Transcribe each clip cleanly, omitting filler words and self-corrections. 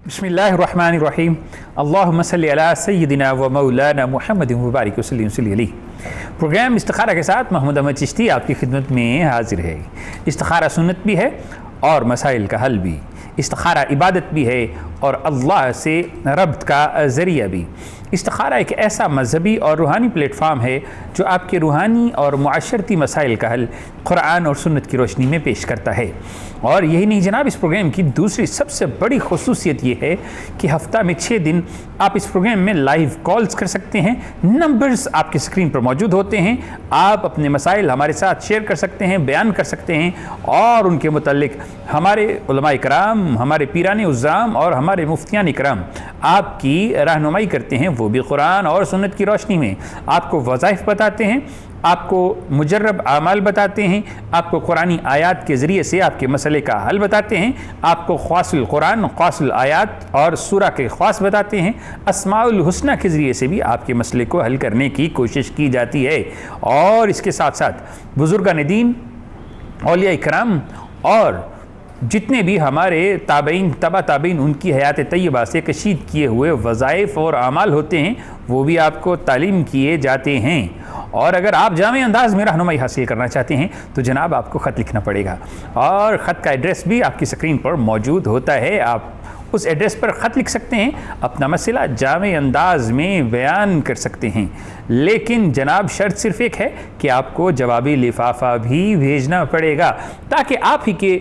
بسم اللہ الرحمن الرحیم اللہم صلی علی سیدنا و مولانا محمد مبارک وسلم صلی علیہ۔ پروگرام استخارہ کے ساتھ محمد احمد چشتی آپ کی خدمت میں حاضر ہے۔ استخارہ سنت بھی ہے اور مسائل کا حل بھی، استخارہ عبادت بھی ہے اور اللہ سے ربط کا ذریعہ بھی۔ استخارہ ایک ایسا مذہبی اور روحانی پلیٹ فارم ہے جو آپ کے روحانی اور معاشرتی مسائل کا حل قرآن اور سنت کی روشنی میں پیش کرتا ہے۔ اور یہی نہیں جناب، اس پروگرام کی دوسری سب سے بڑی خصوصیت یہ ہے کہ ہفتہ میں 6 دن آپ اس پروگرام میں لائیو کالز کر سکتے ہیں۔ نمبرز آپ کی اسکرین پر موجود ہوتے ہیں، آپ اپنے مسائل ہمارے ساتھ شیئر کر سکتے ہیں، بیان کر سکتے ہیں اور ان کے متعلق ہمارے علماء کرام، ہمارے پیران عظام اور ہمارے مفتیان کرام آپ کی رہنمائی کرتے ہیں، وہ بھی قرآن اور سنت کی روشنی میں۔ آپ کو وظائف بتاتے ہیں، آپ کو مجرب اعمال بتاتے ہیں، آپ کو قرآنی آیات کے ذریعے سے آپ کے مسئلے کا حل بتاتے ہیں، آپ کو خواص القرآن، خواص الآیات اور سورہ کے خواص بتاتے ہیں، اسماء الحسنہ کے ذریعے سے بھی آپ کے مسئلے کو حل کرنے کی کوشش کی جاتی ہے۔ اور اس کے ساتھ ساتھ بزرگان دین، اولیاء کرام اور جتنے بھی ہمارے تابعین، تبع تابعین، ان کی حیات طیبہ سے کشید کیے ہوئے وظائف اور اعمال ہوتے ہیں، وہ بھی آپ کو تعلیم کیے جاتے ہیں۔ اور اگر آپ جامع انداز میں رہنمائی حاصل کرنا چاہتے ہیں تو جناب آپ کو خط لکھنا پڑے گا، اور خط کا ایڈریس بھی آپ کی اسکرین پر موجود ہوتا ہے۔ آپ اس ایڈریس پر خط لکھ سکتے ہیں، اپنا مسئلہ جامع انداز میں بیان کر سکتے ہیں، لیکن جناب شرط صرف ایک ہے کہ آپ کو جوابی لفافہ بھی بھیجنا پڑے گا، تاکہ آپ ہی کے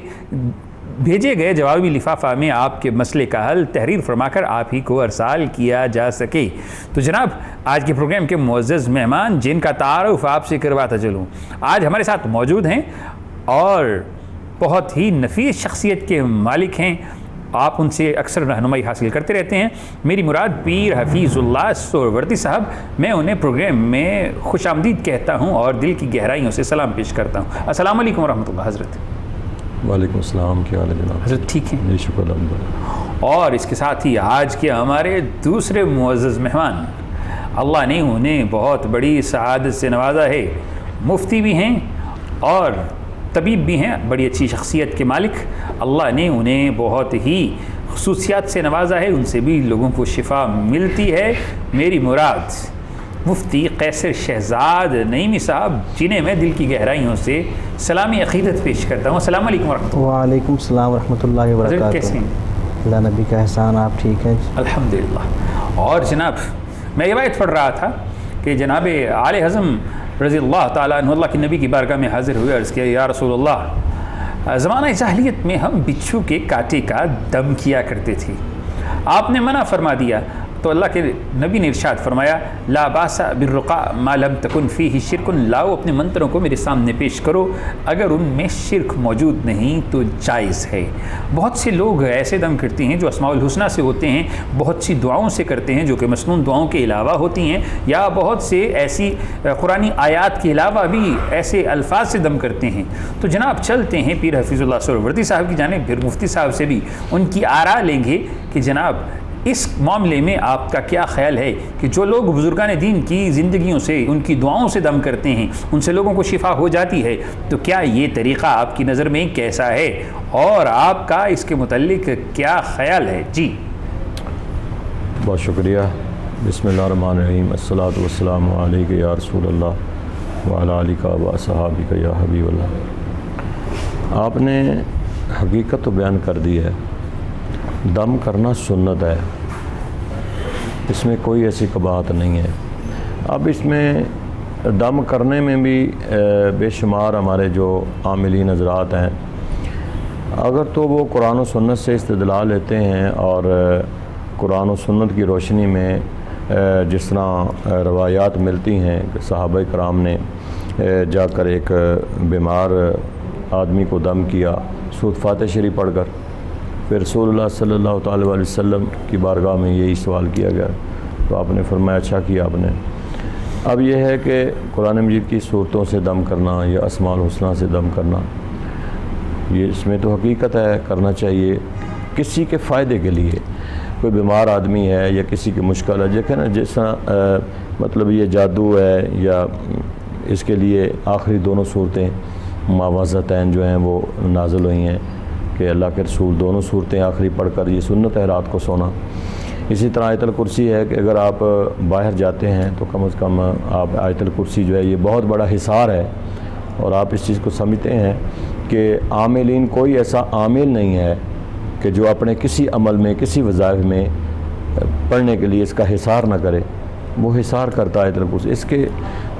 بھیجے گئے جوابی لفافہ میں آپ کے مسئلے کا حل تحریر فرما کر آپ ہی کو ارسال کیا جا سکے۔ تو جناب آج کے پروگرام کے معزز مہمان جن کا تعارف آپ سے کرواتا چلوں، آج ہمارے ساتھ موجود ہیں اور بہت ہی نفیس شخصیت کے مالک ہیں، آپ ان سے اکثر رہنمائی حاصل کرتے رہتے ہیں۔ میری مراد پیر حفیظ اللہ سہروردی صاحب، میں انہیں پروگرام میں خوش آمدید کہتا ہوں اور دل کی گہرائیوں سے سلام پیش کرتا ہوں۔ السلام علیکم ورحمۃ اللہ حضرت۔ وعلیکم السلام، کیا حال ہے جناب؟ حضرت ٹھیک ہیں؟ جی شکر الحمدللہ۔ اور اس کے ساتھ ہی آج کے ہمارے دوسرے معزز مہمان، اللہ نے انہیں بہت بڑی سعادت سے نوازا ہے، مفتی بھی ہیں اور طبیب بھی ہیں، بڑی اچھی شخصیت کے مالک، اللہ نے انہیں بہت ہی خصوصیات سے نوازا ہے، ان سے بھی لوگوں کو شفا ملتی ہے۔ میری مراد مفتی قیصر شہزاد نعیمی صاحب، جنہیں میں دل کی گہرائیوں سے سلامی عقیدت پیش کرتا ہوں۔ السلام علیکم ورحمۃ اللہ۔ وعلیکم السلام ورحمۃ اللہ وبرکاتہ۔ کیسے ہیں؟ اللہ نبی کا احسان، آپ ٹھیک ہیں؟ الحمدللہ۔ اور جناب میں روایت پڑھ رہا تھا کہ جناب اعلی حضم رضی اللہ تعالیٰ عنہ اللہ کے نبی کی بارگاہ میں حاضر ہوئے، عرض کیا یا رسول اللہ، زمانہ جاہلیت میں ہم بچھو کے کانٹے کا دم کیا کرتے تھے، آپ نے منع فرما دیا، تو اللہ کے نبی نے ارشاد فرمایا لا باس بالرقاء ما لم تکن فیہ شرک، لاؤ اپنے منتروں کو میرے سامنے پیش کرو، اگر ان میں شرک موجود نہیں تو جائز ہے۔ بہت سے لوگ ایسے دم کرتے ہیں جو اسماء الحسنہ سے ہوتے ہیں، بہت سی دعاؤں سے کرتے ہیں جو کہ مسنون دعاؤں کے علاوہ ہوتی ہیں، یا بہت سے ایسی قرآنی آیات کے علاوہ بھی ایسے الفاظ سے دم کرتے ہیں۔ تو جناب چلتے ہیں پیر حفیظ اللہ سہروردی صاحب کی جانب، پھر مفتی صاحب سے بھی ان کی آراء لیں گے کہ جناب اس معاملے میں آپ کا کیا خیال ہے کہ جو لوگ بزرگان دین کی زندگیوں سے، ان کی دعاؤں سے دم کرتے ہیں، ان سے لوگوں کو شفا ہو جاتی ہے، تو کیا یہ طریقہ آپ کی نظر میں کیسا ہے اور آپ کا اس کے متعلق کیا خیال ہے؟ جی بہت شکریہ۔ بسم اللہ الرحمن الرحیم، الصلاۃ والسلام علیک یا رسول اللہ وعلی آلک و اصحابک یا حبیب اللہ۔ آپ نے حقیقت تو بیان کر دی ہے، دم کرنا سنت ہے، اس میں کوئی ایسی قباحت نہیں ہے۔ اب اس میں دم کرنے میں بھی بے شمار ہمارے جو عاملین حضرات ہیں، اگر تو وہ قرآن و سنت سے استدلال لیتے ہیں اور قرآن و سنت کی روشنی میں جس طرح روایات ملتی ہیں کہ صحابہ کرام نے جا کر ایک بیمار آدمی کو دم کیا سورۃ فاتحہ شریف پڑھ کر، پھر رسول اللہ صلی اللہ تعالی علیہ وسلم کی بارگاہ میں یہی سوال کیا گیا، تو آپ نے فرمایا اچھا کیا آپ نے۔ اب یہ ہے کہ قرآن مجید کی صورتوں سے دم کرنا یا اسماء الحسنہ سے دم کرنا، یہ اس میں تو حقیقت ہے، کرنا چاہیے کسی کے فائدے کے لیے۔ کوئی بیمار آدمی ہے یا کسی کی مشکل ہے، دیکھیں نا جس طرح مطلب یہ جادو ہے، یا اس کے لیے آخری دونوں صورتیں معوذتین جو ہیں وہ نازل ہوئی ہیں، کہ اللہ کے رسول دونوں صورتیں آخری پڑھ کر یہ سنت ہے رات کو سونا۔ اسی طرح آیت الکرسی ہے کہ اگر آپ باہر جاتے ہیں تو کم از کم آپ آیت الکرسی جو ہے یہ بہت بڑا حصار ہے، اور آپ اس چیز کو سمجھتے ہیں کہ عاملین کوئی ایسا عامل نہیں ہے کہ جو اپنے کسی عمل میں کسی وظائف میں پڑھنے کے لیے اس کا حصار نہ کرے، وہ حصار کرتا ہے آیت الکرسی۔ اس کے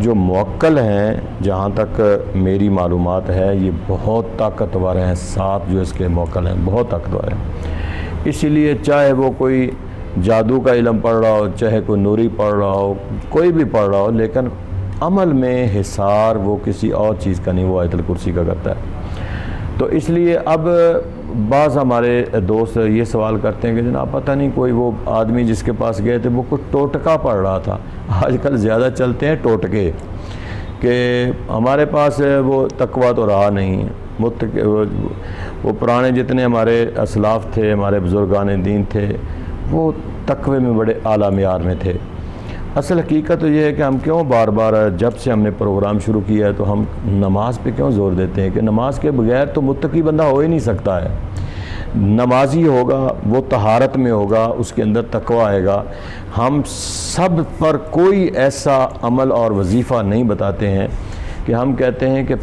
جو موکل ہیں جہاں تک میری معلومات ہے یہ بہت طاقتور ہیں، 7 جو اس کے موکل ہیں بہت طاقتور ہیں۔ اسی لیے چاہے وہ کوئی جادو کا علم پڑھ رہا ہو، چاہے کوئی نوری پڑھ رہا ہو، کوئی بھی پڑھ رہا ہو، لیکن عمل میں حصار وہ کسی اور چیز کا نہیں، وہ آیت الکرسی کا کرتا ہے۔ تو اس لیے اب بعض ہمارے دوست یہ سوال کرتے ہیں کہ جناب پتہ نہیں کوئی وہ آدمی جس کے پاس گئے تھے وہ کچھ ٹوٹکا پڑھ رہا تھا۔ آج کل زیادہ چلتے ہیں ٹوٹکے، کہ ہمارے پاس وہ تقویٰ تو رہا نہیں، وہ پرانے جتنے ہمارے اسلاف تھے، ہمارے بزرگان دین تھے، وہ تقوی میں بڑے اعلیٰ معیار میں تھے۔ اصل حقیقت تو یہ ہے کہ ہم کیوں بار بار جب سے ہم نے پروگرام شروع کیا ہے تو ہم نماز پہ کیوں زور دیتے ہیں کہ نماز کے بغیر تو متقی بندہ ہو ہی نہیں سکتا ہے۔ نمازی ہوگا وہ طہارت میں ہوگا، اس کے اندر تقوی آئے گا۔ ہم سب پر کوئی ایسا عمل اور وظیفہ نہیں بتاتے ہیں کہ ہم کہتے ہیں کہ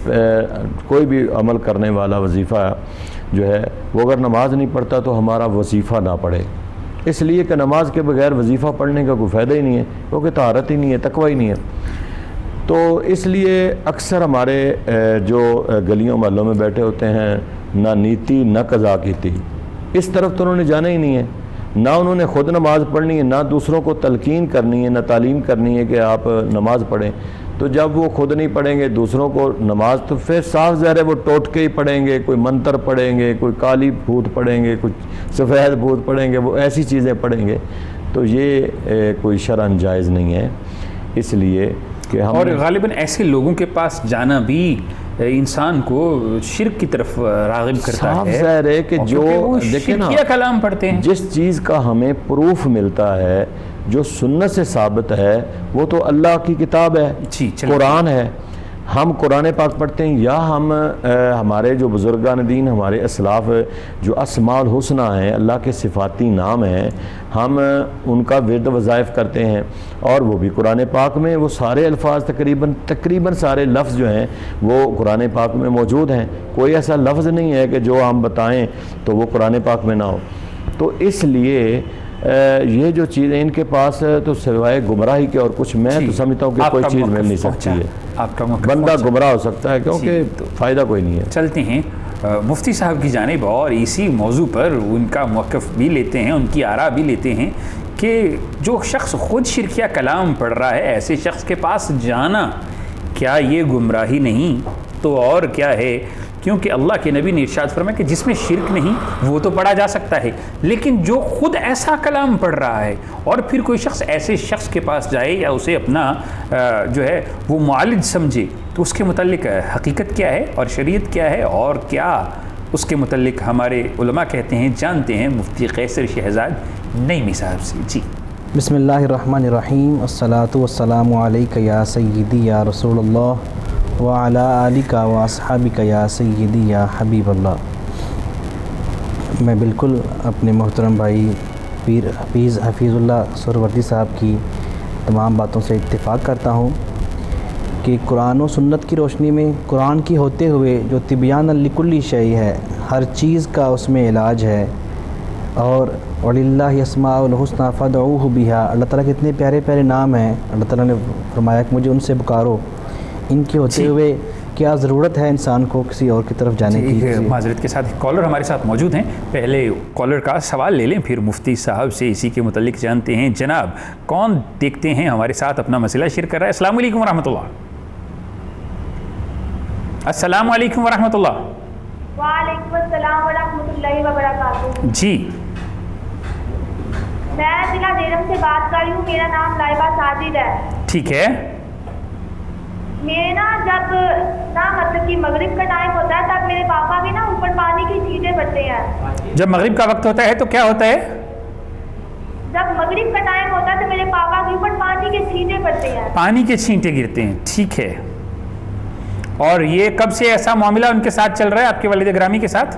کوئی بھی عمل کرنے والا وظیفہ جو ہے وہ اگر نماز نہیں پڑھتا تو ہمارا وظیفہ نہ پڑھے، اس لیے کہ نماز کے بغیر وظیفہ پڑھنے کا کوئی فائدہ ہی نہیں ہے، کیونکہ طہارت ہی نہیں ہے، تقوی ہی نہیں ہے۔ تو اس لیے اکثر ہمارے جو گلیوں محلوں میں بیٹھے ہوتے ہیں، نہ نیتی نہ قضا کیتی، اس طرف تو انہوں نے جانا ہی نہیں ہے، نہ انہوں نے خود نماز پڑھنی ہے، نہ دوسروں کو تلقین کرنی ہے، نہ تعلیم کرنی ہے کہ آپ نماز پڑھیں۔ تو جب وہ خود نہیں پڑھیں گے دوسروں کو نماز، تو پھر صاف ظاہر ہے وہ ٹوٹکے ہی پڑھیں گے، کوئی منتر پڑھیں گے، کوئی کالی بھوت پڑھیں گے، کوئی سفید بھوت پڑھیں گے، وہ ایسی چیزیں پڑھیں گے۔ تو یہ کوئی شرعاً جائز نہیں ہے، اس لیے کہ ہم، اور غالباً ایسے لوگوں کے پاس جانا بھی انسان کو شرک کی طرف راغب کرتا ہے۔ صاف ظاہر ہے کہ جو دیکھیں نا، شرکیہ کلام پڑھتے ہیں، جس چیز کا ہمیں پروف ملتا ہے، جو سنت سے ثابت ہے، وہ تو اللہ کی کتاب ہے، قرآن ہے۔ ہم قرآن پاک پڑھتے ہیں، یا ہم ہمارے جو بزرگان دین، ہمارے اسلاف جو اسماء الحسنہ ہیں، اللہ کے صفاتی نام ہیں، ہم ان کا ورد وظائف کرتے ہیں، اور وہ بھی قرآن پاک میں وہ سارے الفاظ تقریباً سارے لفظ جو ہیں وہ قرآن پاک میں موجود ہیں۔ کوئی ایسا لفظ نہیں ہے کہ جو ہم بتائیں تو وہ قرآن پاک میں نہ ہو۔ تو اس لیے یہ جو چیزیں ان کے پاس تو سوائے گمراہی کے اور کچھ، میں تو سمجھتا ہوں کہ کوئی چیز مل نہیں سکتی ہے، بندہ گمراہ ہو سکتا ہے کیونکہ فائدہ کوئی نہیں ہے۔ چلتے ہیں مفتی صاحب کی جانب اور اسی موضوع پر ان کا موقف بھی لیتے ہیں، ان کی آراء بھی لیتے ہیں کہ جو شخص خود شرکیہ کلام پڑھ رہا ہے، ایسے شخص کے پاس جانا کیا یہ گمراہی نہیں تو اور کیا ہے؟ کیونکہ اللہ کے نبی نے ارشاد فرمایا کہ جس میں شرک نہیں وہ تو پڑھا جا سکتا ہے، لیکن جو خود ایسا کلام پڑھ رہا ہے اور پھر کوئی شخص ایسے شخص کے پاس جائے یا اسے اپنا جو ہے وہ معالج سمجھے، تو اس کے متعلق حقیقت کیا ہے اور شریعت کیا ہے، اور کیا اس کے متعلق ہمارے علماء کہتے ہیں؟ جانتے ہیں مفتی قیصر شہزاد نعیمی صاحب سے۔ جی بسم اللہ الرحمن الرحیم، الصلاۃ والسلام علیک یا سیدی یا رسول اللہ وعلی آلک و اصحابک یا سیدی یا حبیب اللہ۔ میں بالکل اپنے محترم بھائی پیر حفیظ اللہ سہروردی صاحب کی تمام باتوں سے اتفاق کرتا ہوں کہ قرآن و سنت کی روشنی میں، قرآن کی ہوتے ہوئے جو تبیان لکل شیء ہے، ہر چیز کا اس میں علاج ہے، اور وَلِلَّهِ اسْمَاءُ الْحُسْنَىٰ فَادْعُوهُ بِهَا، اللہ تعالیٰ کے اتنے پیارے پیارے نام ہیں، اللہ تعالیٰ نے فرمایا کہ مجھے ان سے پکارو۔ ان کے ہوتے ہوئے کیا ضرورت ہے انسان کو کسی اور کی طرف جانے کی؟ معذرت کے ساتھ ایک کالر ہمارے ساتھ موجود ہیں، پہلے کالر کا سوال لے لیں، پھر مفتی صاحب سے اسی کے متعلق جانتے ہیں۔ جناب کون دیکھتے ہیں ہمارے ساتھ اپنا مسئلہ شیئر کر رہا ہے؟ السلام علیکم ورحمۃ اللہ۔ السلام علیکم ورحمۃ اللہ۔ وعلیکم السلام ورحمۃ اللہ وبرکاتہ۔ جی میں ضلع دیرم سے بات کر رہی ہوں، میرا نام لائبہ ساجد ہے۔ ٹھیک ہے۔ میرے نا جب مطلب کہ مغرب کا ٹائم ہوتا ہے تب میرے پاپا بھی نا اوپر پانی کی چھینٹیں پڑتے ہیں۔ جب مغرب کا وقت ہوتا ہے تو کیا ہوتا ہے؟ جب مغرب کا ٹائم ہوتا ہے تو میرے پاپا کے اوپر پانی کے چھینٹیں پڑتے ہیں، پانی کے چھینٹے گرتے ہیں۔ ٹھیک ہے، اور یہ کب سے ایسا معاملہ ان کے ساتھ چل رہا ہے، آپ کے والد گرامی کے ساتھ؟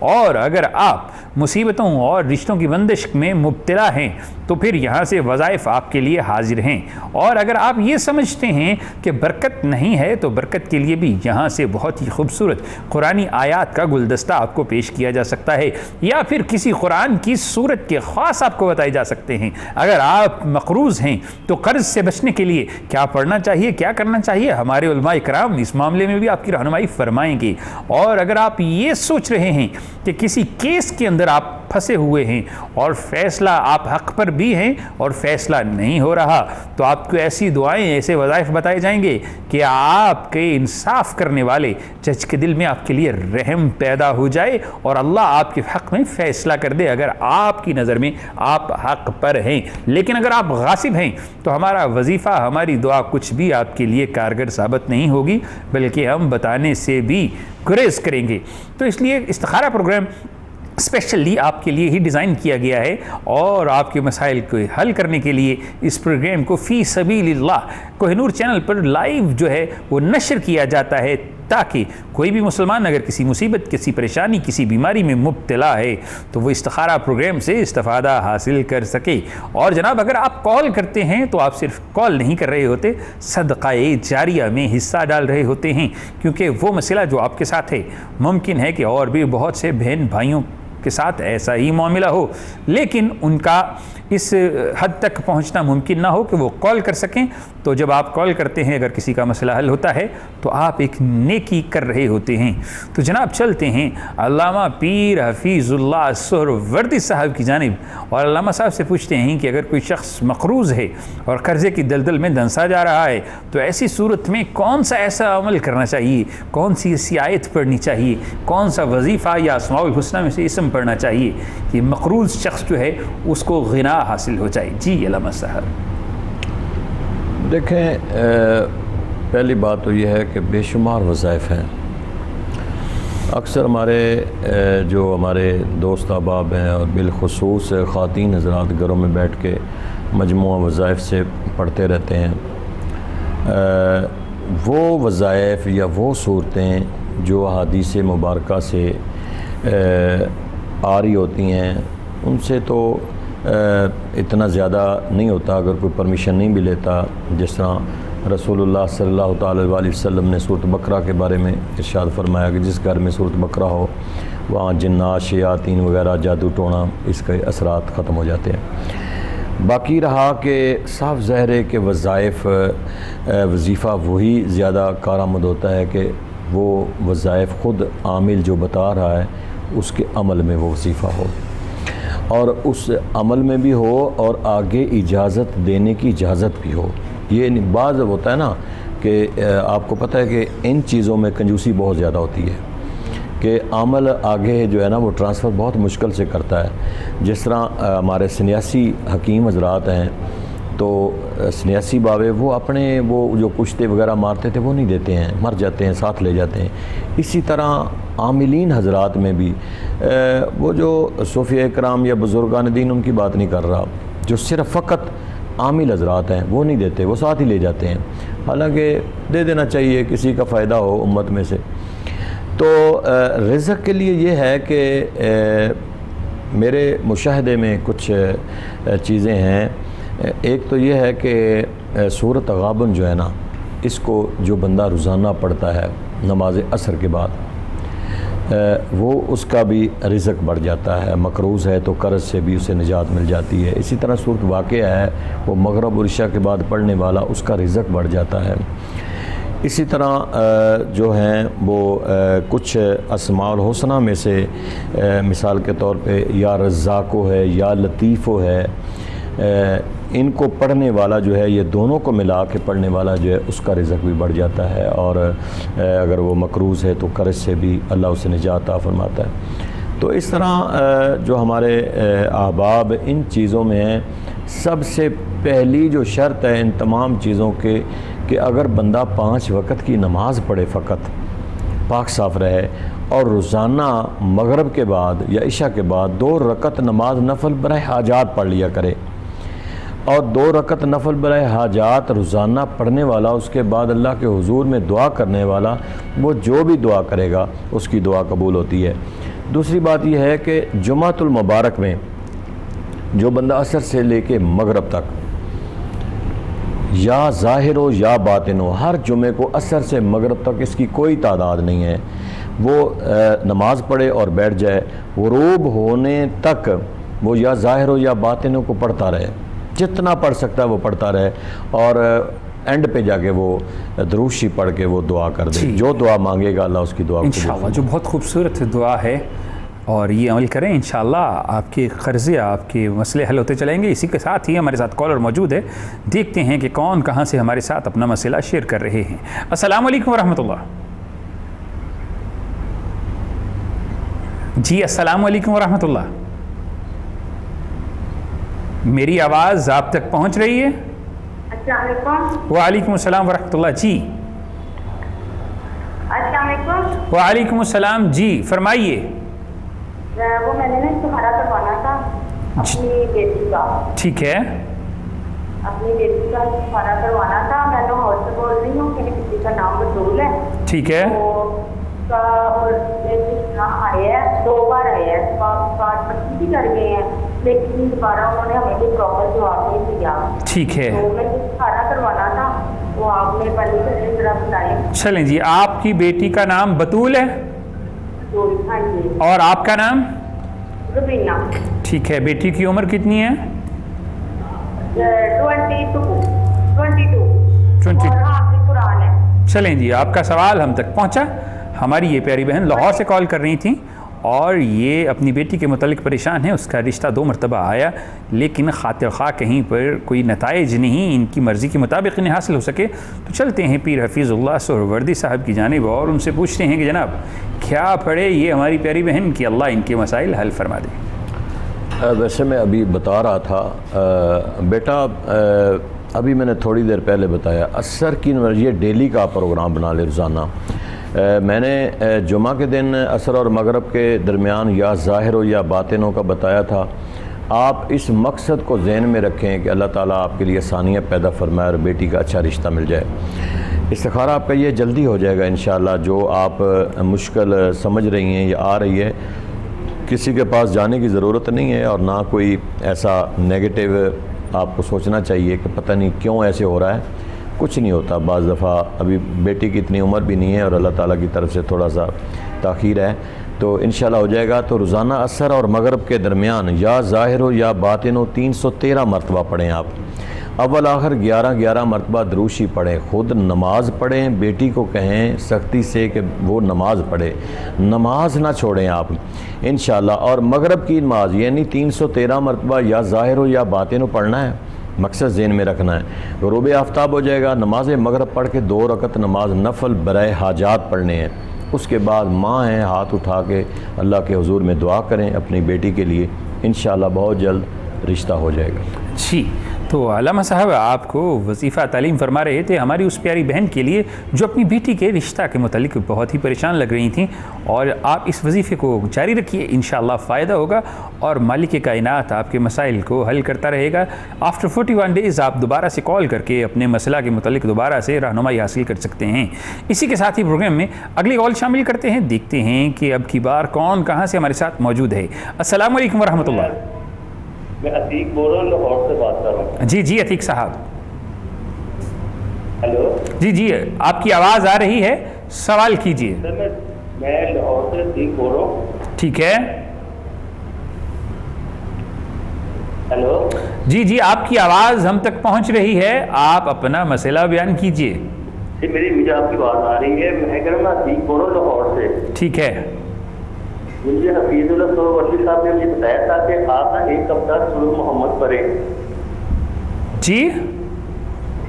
اور اگر آپ مصیبتوں اور رشتوں کی بندش میں مبتلا ہیں تو پھر یہاں سے وظائف آپ کے لیے حاضر ہیں، اور اگر آپ یہ سمجھتے ہیں کہ برکت نہیں ہے تو برکت کے لیے بھی یہاں سے بہت ہی خوبصورت قرآنی آیات کا گلدستہ آپ کو پیش کیا جا سکتا ہے، یا پھر کسی قرآن کی سورت کے خاص آپ کو بتائے جا سکتے ہیں۔ اگر آپ مقروض ہیں تو قرض سے بچنے کے لیے کیا پڑھنا چاہیے، کیا کرنا چاہیے، ہمارے علماء کرام اس معاملے میں بھی آپ کی رہنمائی فرمائیں گے۔ اور اگر آپ یہ سوچ رہے ہیں کہ کسی کیس کے اندر آپ پھنسے ہوئے ہیں اور فیصلہ آپ حق پر بھی ہیں اور فیصلہ نہیں ہو رہا، تو آپ کو ایسی دعائیں، ایسے وظائف بتائے جائیں گے کہ آپ کے انصاف کرنے والے جج کے دل میں آپ کے لیے رحم پیدا ہو جائے اور اللہ آپ کے حق میں فیصلہ کر دے اگر آپ کی نظر میں آپ حق پر ہیں۔ لیکن اگر آپ غاصب ہیں تو ہمارا وظیفہ، ہماری دعا کچھ بھی آپ کے لیے کارگر ثابت نہیں ہوگی، بلکہ ہم بتانے سے بھی گریز کریں گے۔ تو اس لیے استخارہ پروگرام اسپیشلی آپ کے لیے ہی ڈیزائن کیا گیا ہے، اور آپ کے مسائل کو حل کرنے کے لیے اس پروگرام کو فی سبیل اللہ کوہ نور چینل پر لائیو جو ہے وہ نشر کیا جاتا ہے، تاکہ کوئی بھی مسلمان اگر کسی مصیبت، کسی پریشانی، کسی بیماری میں مبتلا ہے تو وہ استخارہ پروگرام سے استفادہ حاصل کر سکے۔ اور جناب اگر آپ کال کرتے ہیں تو آپ صرف کال نہیں کر رہے ہوتے، صدقہ جاریہ میں حصہ ڈال رہے ہوتے ہیں، کیونکہ وہ مسئلہ جو آپ کے ساتھ ہے ممکن ہے کہ اور بھی بہت سے بہن بھائیوں کے ساتھ ایسا ہی معاملہ ہو، لیکن ان کا اس حد تک پہنچنا ممکن نہ ہو کہ وہ کال کر سکیں۔ تو جب آپ کال کرتے ہیں، اگر کسی کا مسئلہ حل ہوتا ہے تو آپ ایک نیکی کر رہے ہوتے ہیں۔ تو جناب چلتے ہیں علامہ پیر حفیظ اللہ سہروردی صاحب کی جانب، اور علامہ صاحب سے پوچھتے ہیں کہ اگر کوئی شخص مقروض ہے اور قرضے کی دلدل میں دنسا جا رہا ہے تو ایسی صورت میں کون سا ایسا عمل کرنا چاہیے، کون سی ایسی آیت پڑھنی چاہیے، کون سا وظیفہ یا اسماء الحسنہ میں سے اسم پڑھنا چاہیے کہ مقروض شخص جو ہے اس کو غنا حاصل ہو جائے؟ جی علامہ صاحب۔ دیکھیں، پہلی بات تو یہ ہے کہ بے شمار وظائف ہیں۔ اکثر ہمارے دوست احباب ہیں، اور بالخصوص خواتین حضرات گھروں میں بیٹھ کے مجموعہ وظائف سے پڑھتے رہتے ہیں۔ وہ وظائف یا وہ صورتیں جو احادیث مبارکہ سے آ رہی ہوتی ہیں ان سے تو اتنا زیادہ نہیں ہوتا اگر کوئی پرمیشن نہیں بھی لیتا۔ جس طرح رسول اللہ صلی اللہ تعالی علیہ وسلم نے سورۃ بقرہ کے بارے میں ارشاد فرمایا کہ جس گھر میں سورۃ بقرہ ہو وہاں جنات، شیاطین وغیرہ، جادو ٹونا، اس کے اثرات ختم ہو جاتے ہیں۔ باقی رہا کہ صاف ظاہر ہے کہ وظائف، وظیفہ وہی زیادہ کارآمد ہوتا ہے کہ وہ وظائف خود عامل جو بتا رہا ہے اس کے عمل میں وہ وظیفہ ہو، اور اس عمل میں بھی ہو اور آگے اجازت دینے کی اجازت بھی ہو۔ یہ بعض ہوتا ہے نا کہ آپ کو پتہ ہے کہ ان چیزوں میں کنجوسی بہت زیادہ ہوتی ہے کہ عمل آگے جو ہے نا وہ ٹرانسفر بہت مشکل سے کرتا ہے۔ جس طرح ہمارے سنیاسی حکیم حضرات ہیں تو سنیاسی بابے وہ اپنے وہ جو کشتے وغیرہ مارتے تھے وہ نہیں دیتے ہیں، مر جاتے ہیں، ساتھ لے جاتے ہیں۔ اسی طرح عاملین حضرات میں بھی وہ جو صوفیہ کرام یا بزرگان دین ان کی بات نہیں کر رہا، جو صرف فقط عامل حضرات ہیں وہ نہیں دیتے، وہ ساتھ ہی لے جاتے ہیں، حالانکہ دے دینا چاہیے کسی کا فائدہ ہو امت میں سے۔ تو رزق کے لیے یہ ہے کہ میرے مشاہدے میں کچھ چیزیں ہیں۔ ایک تو یہ ہے کہ سورۃ تغابن جو ہے نا اس کو جو بندہ روزانہ پڑھتا ہے نماز عصر کے بعد وہ اس کا بھی رزق بڑھ جاتا ہے، مقروض ہے تو قرض سے بھی اسے نجات مل جاتی ہے۔ اسی طرح سورۃ واقعہ ہے وہ مغرب اور عشاء کے بعد پڑھنے والا اس کا رزق بڑھ جاتا ہے۔ اسی طرح جو ہیں وہ کچھ اسماء الحسنہ میں سے مثال کے طور پہ یا رزاقو ہے یا لطیفو ہے، ان کو پڑھنے والا جو ہے یہ دونوں کو ملا کے پڑھنے والا جو ہے اس کا رزق بھی بڑھ جاتا ہے، اور اگر وہ مقروض ہے تو قرض سے بھی اللہ اسے نجات عطا فرماتا ہے۔ تو اس طرح جو ہمارے احباب ان چیزوں میں ہیں، سب سے پہلی جو شرط ہے ان تمام چیزوں کے کہ اگر بندہ 5 وقت کی نماز پڑھے فقط، پاک صاف رہے، اور روزانہ مغرب کے بعد یا عشاء کے بعد 2 رکعت نماز نفل برائے حاجات پڑھ لیا کرے، اور 2 رکعت نفل برائے حاجات روزانہ پڑھنے والا، اس کے بعد اللہ کے حضور میں دعا کرنے والا، وہ جو بھی دعا کرے گا اس کی دعا قبول ہوتی ہے۔ دوسری بات یہ ہے کہ جمعۃ المبارک میں جو بندہ عصر سے لے کے مغرب تک یا ظاہر ہو یا باطن ہو، ہر جمعے کو عصر سے مغرب تک، اس کی کوئی تعداد نہیں ہے، وہ نماز پڑھے اور بیٹھ جائے، غروب ہونے تک وہ یا ظاہر ہو یا باطن ہو کو پڑھتا رہے، جتنا پڑھ سکتا ہے وہ پڑھتا رہے، اور اینڈ پہ جا کے وہ دروشی پڑھ کے وہ دعا کر دے، جو دعا مانگے گا اللہ اس کی دعا کو انشاءاللہ، جو بہت خوبصورت دعا ہے، اور یہ عمل کریں انشاءاللہ آپ کے قرضے، آپ کے مسئلے حل ہوتے چلیں گے۔ اسی کے ساتھ ہی ہمارے ساتھ کالر موجود ہے، دیکھتے ہیں کہ کون کہاں سے ہمارے ساتھ اپنا مسئلہ شیئر کر رہے ہیں۔ السلام علیکم ورحمۃ اللہ۔ جی السلام علیکم ورحمۃ اللہ، میری آواز آپ تک پہنچ رہی ہے؟ السلام علیکم۔ وعلیکم السلام ورحمۃ اللہ۔ جی السلام علیکم۔ وعلیکم السلام، جی فرمائیے۔ وہ میں نے نا استخارہ کروانا تھا اپنی بیٹی کا، ٹھیک ہے، اپنی بیٹی کا استخارہ کروانا تھا۔ میں لاہور سے بول رہی ہوں، میری بیٹی کا نام بطول ہے، ٹھیک ہے، آئے ہے 2 بار آئے ہیں، بات بھی کر گئے ہیں، لیکن دوبارہ انہوں نے ہمیں کوئی پراپر جواب نہیں دیا۔ ٹھیک ہے، تو میں استخارہ کروانا تھا، وہ آپ نے پہلے سے ذرا بتائیں۔ چلیں جی، آپ کی بیٹی کا نام بطول ہے ہاں جی، اور آپ کا نام؟ روبینہ۔ ٹھیک ہے، بیٹی کی عمر کتنی ہے؟ 22 اور حافظ قرآن ہے۔ چلیں جی، آپ کا سوال ہم تک پہنچا۔ ہماری یہ پیاری بہن لاہور سے کال کر رہی تھیں اور یہ اپنی بیٹی کے متعلق پریشان ہے، اس کا رشتہ 2 مرتبہ آیا لیکن خاطر خواہ کہیں پر کوئی نتائج نہیں، ان کی مرضی کے مطابق انہیں حاصل ہو سکے، تو چلتے ہیں پیر حفیظ اللہ سہروردی صاحب کی جانب اور ان سے پوچھتے ہیں کہ جناب کیا پڑھے یہ ہماری پیاری بہن کی اللہ ان کے مسائل حل فرما دے۔ ویسے میں ابھی بتا رہا تھا بیٹا، ابھی میں نے تھوڑی دیر پہلے بتایا عصر کی یہ ڈیلی کا پروگرام بنا لے روزانہ۔ میں نے جمعہ کے دن عصر اور مغرب کے درمیان یا ظاہر ہو یا باطنوں کا بتایا تھا۔ آپ اس مقصد کو ذہن میں رکھیں کہ اللہ تعالیٰ آپ کے لیے آسانیاں پیدا فرمائے اور بیٹی کا اچھا رشتہ مل جائے۔ استخارہ آپ کا یہ جلدی ہو جائے گا انشاءاللہ، جو آپ مشکل سمجھ رہی ہیں یا آ رہی ہے، کسی کے پاس جانے کی ضرورت نہیں ہے اور نہ کوئی ایسا نیگیٹو آپ کو سوچنا چاہیے کہ پتہ نہیں کیوں ایسے ہو رہا ہے، کچھ نہیں ہوتا۔ بعض دفعہ ابھی بیٹی کی اتنی عمر بھی نہیں ہے اور اللہ تعالیٰ کی طرف سے تھوڑا سا تاخیر ہے، تو انشاءاللہ ہو جائے گا۔ تو روزانہ عصر اور مغرب کے درمیان یا ظاہر ہو یا باطن ہو 313 مرتبہ پڑھیں آپ، اول آخر 11 مرتبہ دروشی پڑھیں، خود نماز پڑھیں، بیٹی کو کہیں سختی سے کہ وہ نماز پڑھے، نماز نہ چھوڑیں آپ انشاءاللہ۔ اور مغرب کی نماز یعنی 313 مرتبہ یا ظاہر ہو یا باطن ہو پڑھنا ہے، مقصد ذہن میں رکھنا ہے۔ غروب آفتاب ہو جائے گا، نماز مغرب پڑھ کے 2 رکعت نماز نفل برائے حاجات پڑھنے ہیں، اس کے بعد ماں ہیں ہاتھ اٹھا کے اللہ کے حضور میں دعا کریں اپنی بیٹی کے لیے، انشاءاللہ بہت جلد رشتہ ہو جائے گا۔ جی، تو علامہ صاحب آپ کو وظیفہ تعلیم فرما رہے تھے ہماری اس پیاری بہن کے لیے جو اپنی بیٹی کے رشتہ کے متعلق بہت ہی پریشان لگ رہی تھیں، اور آپ اس وظیفے کو جاری رکھیے، انشاءاللہ فائدہ ہوگا اور مالک کائنات آپ کے مسائل کو حل کرتا رہے گا۔ آفٹر 41 ڈیز آپ دوبارہ سے کال کر کے اپنے مسئلہ کے متعلق دوبارہ سے رہنمائی حاصل کر سکتے ہیں۔ اسی کے ساتھ ہی پروگرام میں اگلی کال شامل کرتے ہیں، دیکھتے ہیں کہ اب کی بار کون کہاں سے ہمارے ساتھ موجود ہے۔ السلام علیکم ورحمۃ اللہ۔ میں عتیق بول رہا ہوں، لاہور سے بات کر رہا ہوں۔ جی عتیق صاحب، ہیلو جی آپ کی آواز آ رہی ہے، سوال کیجیے۔ سر میں لاہور سے عتیق بول رہا ہوں۔ ٹھیک ہے، ہیلو جی آپ کی آواز ہم تک پہنچ رہی ہے، آپ اپنا مسئلہ بیان کیجیے۔ جی مجھے آپ کی بات آ رہی ہے، میں کہہ رہا ہوں میں عتیق بول رہا ہوں لاہور سے۔ ٹھیک ہے، مجھے حفیظ اللہ سہروردی صاحب نے مجھے بتایا تھا کہ آپ نا ایک ہفتہ سورۃ محمد پڑھیں۔ جی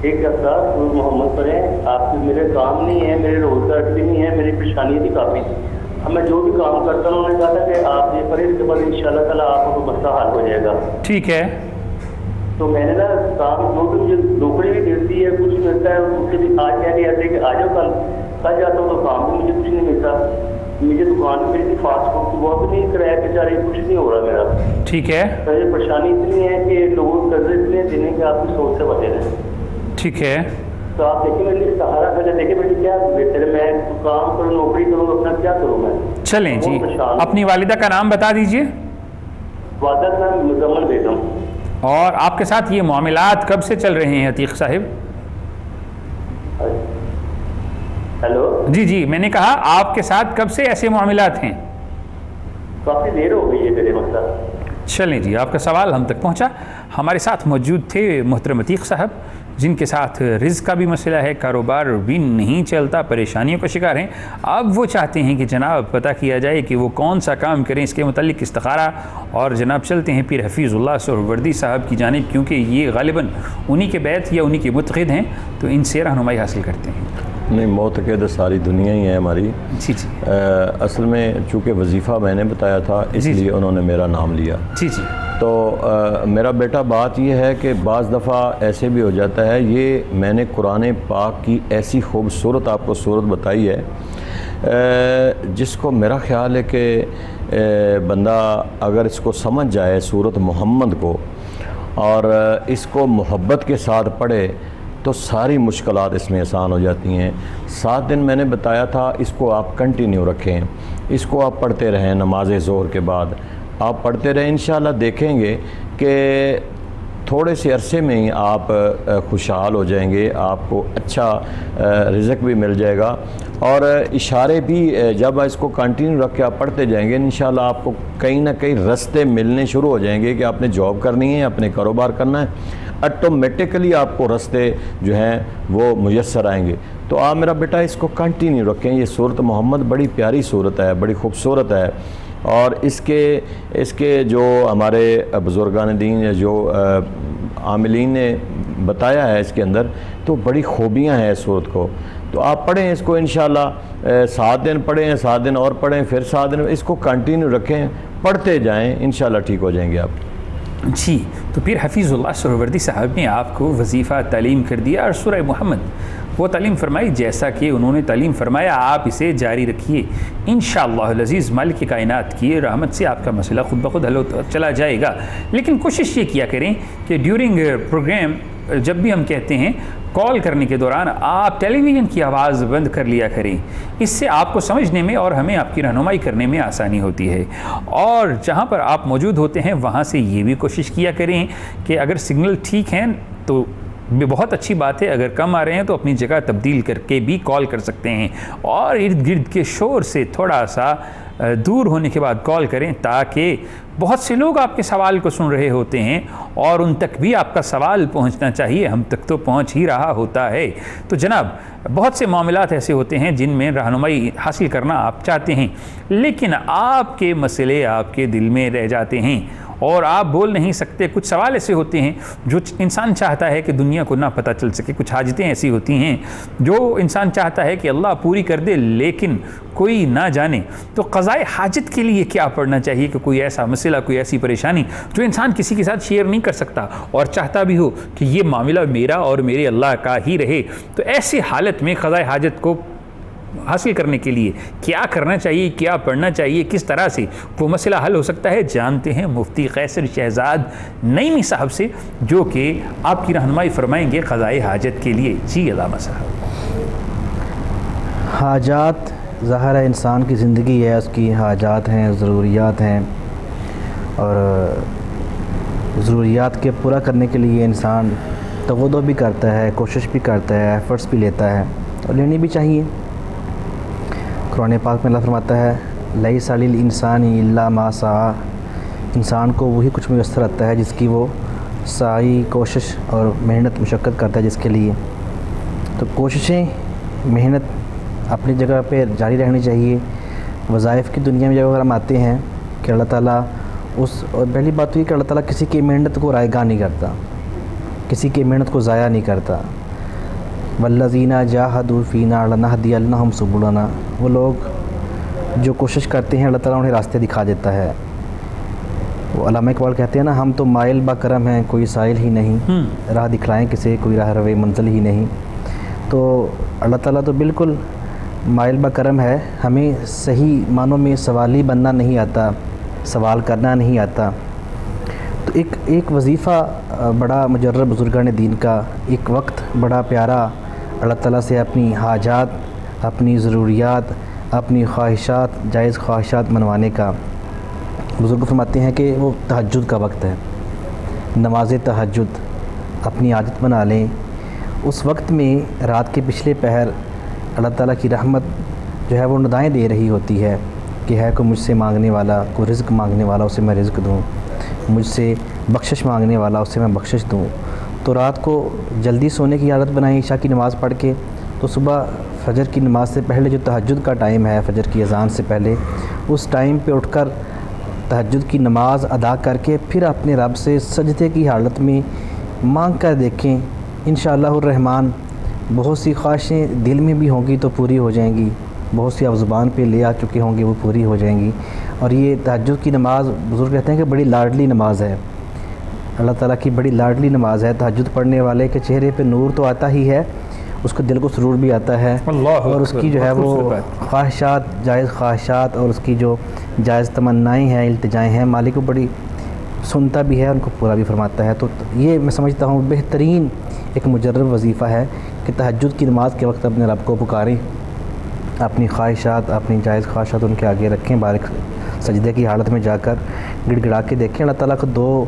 ایک ہفتہ سورۃ محمد پڑھیں، آپ سے میرے کام نہیں ہے، میرے روزگار بھی نہیں ہے، میری پریشانی تھی کافی، اب میں جو بھی کام کرتا ہوں انہوں نے کہا تھا کہ آپ یہ پڑھیں، اس کے بعد انشاءاللہ تعالیٰ آپ کو مسئلہ حل ہو جائے گا۔ ٹھیک ہے، تو میں نے نا کام جو بھی مجھے نوکری بھی ملتی ہے، کچھ ملتا ہے، اس سے بھی آج کہہ رہے کہ آ جاؤ کل جاتا ہوں تو کام بھی مجھے کچھ نہیں ملتا، مجھے دکان پہ میری فاسٹ فوڈ کی وہ بھی نہیں کرایہ بیچارے کچھ نہیں ہو رہا میرا. ٹھیک ہے. مجھے پریشانی اتنی ہے کہ لوگ قرضے اتنے دینے کے آپ کی سوچ سے بچے رہے. ٹھیک ہے. تو آپ دیکھیں میرے لیے سہارا کر دیکھیں میرے کیا بہتر ہے, میں کام کروں نوکری کروں اپنا کیا کروں میں. چلیں جی, اپنی والدہ کا نام بتا دیجئے. والدہ کا نام مزمل بیگم. اور آپ کے ساتھ یہ معاملات کب سے چل رہے ہیں عتیق صاحب؟ ہیلو جی جی, میں نے کہا آپ کے ساتھ کب سے ایسے معاملات ہیں؟ کافی دیر ہو گئی ہے میرے مطلب. چلیں جی, آپ کا سوال ہم تک پہنچا. ہمارے ساتھ موجود تھے محترم عتیق صاحب, جن کے ساتھ رزق کا بھی مسئلہ ہے, کاروبار بھی نہیں چلتا, پریشانیوں کا شکار ہیں. اب وہ چاہتے ہیں کہ جناب پتہ کیا جائے کہ وہ کون سا کام کریں, اس کے متعلق استخارہ. اور جناب چلتے ہیں پیر حفیظ اللہ سہروردی صاحب کی جانب, کیونکہ یہ غالباً انہی کے بیت یا انہی کے متقد ہیں, تو ان سے رہنمائی حاصل کرتے ہیں. نہیں, معتقد ساری دنیا ہی ہے ہماری. جی جی. اصل میں چونکہ وظیفہ میں نے بتایا تھا اس لیے انہوں نے میرا نام لیا. جی جی. تو میرا بیٹا, بات یہ ہے کہ بعض دفعہ ایسے بھی ہو جاتا ہے, یہ میں نے قرآن پاک کی ایسی خوبصورت آپ کو صورت بتائی ہے جس کو میرا خیال ہے کہ بندہ اگر اس کو سمجھ جائے صورت محمد کو اور اس کو محبت کے ساتھ پڑھے تو ساری مشکلات اس میں آسان ہو جاتی ہیں. 7 دن میں نے بتایا تھا, اس کو آپ کنٹینیو رکھیں, اس کو آپ پڑھتے رہیں. نماز ظہر کے بعد آپ پڑھتے رہیں, انشاءاللہ دیکھیں گے کہ تھوڑے سے عرصے میں ہی آپ خوشحال ہو جائیں گے, آپ کو اچھا رزق بھی مل جائے گا. اور اشارے بھی جب اس کو کنٹینیو رکھ کے آپ پڑھتے جائیں گے, انشاءاللہ آپ کو کہیں نہ کہیں رستے ملنے شروع ہو جائیں گے کہ آپ نے جاب کرنی ہے, اپنے کاروبار کرنا ہے, آٹومیٹکلی آپ کو رستے جو ہیں وہ میسر آئیں گے. تو آپ میرا بیٹا اس کو کنٹینیو رکھیں. یہ صورت محمد بڑی پیاری صورت ہے, بڑی خوبصورت ہے, اور اس کے جو ہمارے بزرگان دین یا جو عاملین نے بتایا ہے اس کے اندر, تو بڑی خوبیاں ہیں اس صورت کو. تو آپ پڑھیں اس کو انشاءاللہ, 7 دن پڑھیں, 7 دن اور پڑھیں, پھر 7 دن, اس کو کنٹینیو رکھیں, پڑھتے جائیں, انشاءاللہ ٹھیک ہو جائیں گے آپ. جی, تو پیر حفیظ اللہ سہروردی صاحب نے آپ کو وظیفہ تعلیم کر دیا اور سورہ محمد وہ تعلیم فرمائی جیسا کہ انہوں نے تعلیم فرمایا. آپ اسے جاری رکھیے, انشاءاللہ العزیز مالک کائنات کی رحمت سے آپ کا مسئلہ خود بخود حل ہوتا چلا جائے گا. لیکن کوشش یہ کیا کریں کہ ڈیورنگ پروگرام جب بھی ہم کہتے ہیں کال کرنے کے دوران آپ ٹیلی ویژن کی آواز بند کر لیا کریں. اس سے آپ کو سمجھنے میں اور ہمیں آپ کی رہنمائی کرنے میں آسانی ہوتی ہے. اور جہاں پر آپ موجود ہوتے ہیں وہاں سے یہ بھی کوشش کیا کریں کہ اگر سگنل ٹھیک ہیں تو بہت اچھی بات ہے, اگر کم آ رہے ہیں تو اپنی جگہ تبدیل کر کے بھی کال کر سکتے ہیں, اور ارد گرد کے شور سے تھوڑا سا دور ہونے کے بعد کال کریں, تاکہ بہت سے لوگ آپ کے سوال کو سن رہے ہوتے ہیں اور ان تک بھی آپ کا سوال پہنچنا چاہیے. ہم تک تو پہنچ ہی رہا ہوتا ہے. تو جناب بہت سے معاملات ایسے ہوتے ہیں جن میں رہنمائی حاصل کرنا آپ چاہتے ہیں, لیکن آپ کے مسئلے آپ کے دل میں رہ جاتے ہیں اور آپ بول نہیں سکتے. کچھ سوال ایسے ہوتے ہیں جو انسان چاہتا ہے کہ دنیا کو نہ پتہ چل سکے, کچھ حاجتیں ایسی ہوتی ہیں جو انسان چاہتا ہے کہ اللہ پوری کر دے لیکن کوئی نہ جانے. تو قضائے حاجت کے لیے کیا پڑھنا چاہیے کہ کوئی ایسا مسئلہ, کوئی ایسی پریشانی جو انسان کسی کے ساتھ شیئر نہیں کر سکتا اور چاہتا بھی ہو کہ یہ معاملہ میرا اور میرے اللہ کا ہی رہے, تو ایسی حالت میں قضائے حاجت کو حاصل کرنے کے لیے کیا کرنا چاہیے, کیا پڑھنا چاہیے, کس طرح سے وہ مسئلہ حل ہو سکتا ہے, جانتے ہیں مفتی قیصر شہزاد نعیمی صاحب سے, جو کہ آپ کی رہنمائی فرمائیں گے قضائے حاجت کے لیے. جی علامہ صاحب. حاجات ظاہر ہے انسان کی زندگی ہے, اس کی حاجات ہیں, ضروریات ہیں, اور ضروریات کے پورا کرنے کے لیے انسان تغدو بھی کرتا ہے, کوشش بھی کرتا ہے, ایفرٹس بھی لیتا ہے, اور لینی بھی چاہیے. قرآن پاک میں اللہ فرماتا ہے لیس للانسان الا ما سعی, انسان کو وہی کچھ میسر آتا ہے جس کی وہ سعی, کوشش اور محنت مشقت کرتا ہے جس کے لیے. تو کوششیں, محنت اپنی جگہ پہ جاری رہنی چاہیے. وظائف کی دنیا میں جب اگر ہم آتے ہیں کہ اللہ تعالیٰ اور پہلی بات تو یہ کہ اللہ تعالیٰ کسی کی محنت کو رائے گاہ نہیں کرتا, کسی کی محنت کو ضائع نہیں کرتا. والذین جاہدوا فینا لنہدینہم سبلنا, وہ لوگ جو کوشش کرتے ہیں اللہ تعالیٰ انہیں راستے دکھا دیتا ہے. وہ علامہ اقبال کہتے ہیں نا, ہم تو مائل با کرم ہیں کوئی سائل ہی نہیں, راہ دکھلائیں کسے کوئی راہ روے منزل ہی نہیں. تو اللہ تعالیٰ تو بالکل مائل بکرم ہے، ہمیں صحیح معنوں میں سوالی بننا نہیں آتا، سوال کرنا نہیں آتا۔ تو ایک وظیفہ بڑا مجرب بزرگان دین کا، ایک وقت بڑا پیارا اللہ تعالیٰ سے اپنی حاجات، اپنی ضروریات، اپنی خواہشات، جائز خواہشات منوانے کا۔ بزرگ فرماتے ہیں کہ وہ تہجد کا وقت ہے، نماز تہجد اپنی عادت بنا لیں۔ اس وقت میں رات کے پچھلے پہر اللہ تعالیٰ کی رحمت جو ہے وہ ندائیں دے رہی ہوتی ہے کہ ہے کوئی مجھ سے مانگنے والا، کوئی رزق مانگنے والا، اسے میں رزق دوں، مجھ سے بخشش مانگنے والا، اسے میں بخشش دوں۔ تو رات کو جلدی سونے کی عادت بنائیں عشاء کی نماز پڑھ کے، تو صبح فجر کی نماز سے پہلے جو تہجد کا ٹائم ہے، فجر کی اذان سے پہلے، اس ٹائم پہ اٹھ کر تہجد کی نماز ادا کر کے پھر اپنے رب سے سجدے کی حالت میں مانگ کر دیکھیں، انشاءاللہ الرحمن بہت سی خواہشیں دل میں بھی ہوں گی تو پوری ہو جائیں گی، بہت سی آپ زبان پہ لے آ چکے ہوں گے وہ پوری ہو جائیں گی۔ اور یہ تہجد کی نماز بزرگ کہتے ہیں کہ بڑی لاڈلی نماز ہے، اللہ تعالیٰ کی بڑی لاڈلی نماز ہے۔ تہجد پڑھنے والے کے چہرے پہ نور تو آتا ہی ہے، اس کو دل کو سرور بھی آتا ہے، اور اس کی جو ہے وہ خواہشات، جائز خواہشات اور اس کی جو جائز تمنائیں ہیں، التجائیں ہیں، مالک کو بڑی سنتا بھی ہے، ان کو پورا بھی فرماتا ہے۔ تو یہ میں سمجھتا ہوں بہترین ایک مجرب وظیفہ ہے کہ تہجد کی نماز کے وقت اپنے رب کو پکاریں، اپنی خواہشات، اپنی جائز خواہشات ان کے آگے رکھیں، بارک سجدے کی حالت میں جا کر گڑ گڑا کے دیکھیں۔ اللہ تعالیٰ کو دو